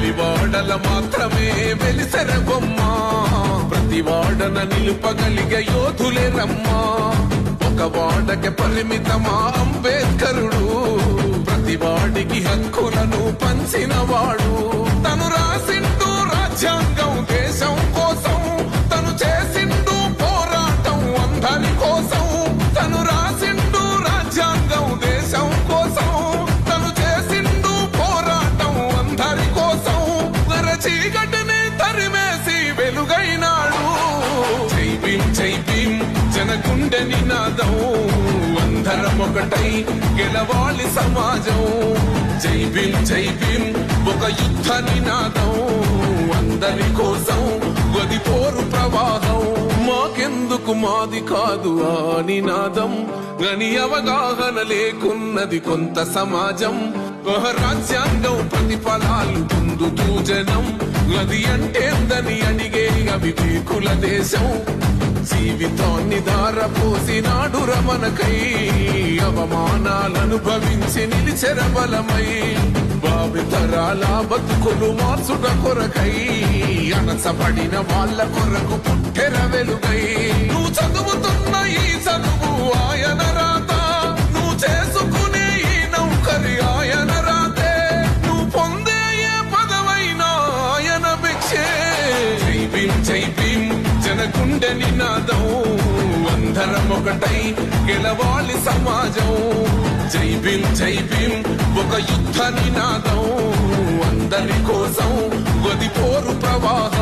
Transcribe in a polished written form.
వెలివాడల మాత్రమే వెలిసెర బొమ్మ ప్రతి వాడన నిలుపగలిగే యోధులే రమ్మా ఒక వాడకి పరిమితమా అంబేద్కరుడు ప్రతి వాడికి హక్కులను పంచిన వాడు తను రాసిండు రాజ్యాంగం దేశం కోసం తను చేసిండు పోరాటం అందరి కోసం తను రాసిండు రాజ్యాంగం దేశం కోసం తను చేసిండు పోరాటం అందరి కోసం చీకటిని తరిమేసి వెలుగైనాడు జై భీమ్ జై భీమ్ జనగుండె నినాదం అందరం ఒకటై గెలవాలి సమాజం జై భీమ్ ఒక యుద్ధ నినాదం అందరి కోసం గది పోరు ప్రవాహం మాకెందుకు మాది కాదు ఆ నినాదం గని అవగాహన లేకున్నది కొంత సమాజం రాజ్యాంగం ప్రతిఫలాలు పొందుతూ జనం అది అంటేందని అడిగే అవివేకుల దేశం జీవితాన్ని ధారపోసినాడు రమణకై అవమానాలనుభవించి నిలిచెర బలమై భావితరాల బతుకులు మార్చుట కొరకై అనసపడిన వాళ్ళ కొరకు పుట్టెర వెలుగై నువ్వు చదువుతున్న ఈ చదువు ఆయన రాత నువ్వు చేసుకునే ఈ నౌకరి ఆయన రాతే నువ్వు పొందే ఏ పదవైనా ఆయన భిక్షే జై భీమ్ జనగుండె నినాదం అందరం ఒకటై గెలవాలి సమాజం జై భీమ్ ఒక యుద్ధ నినాదం అందరి కోసం గది పోరు ప్రవాహం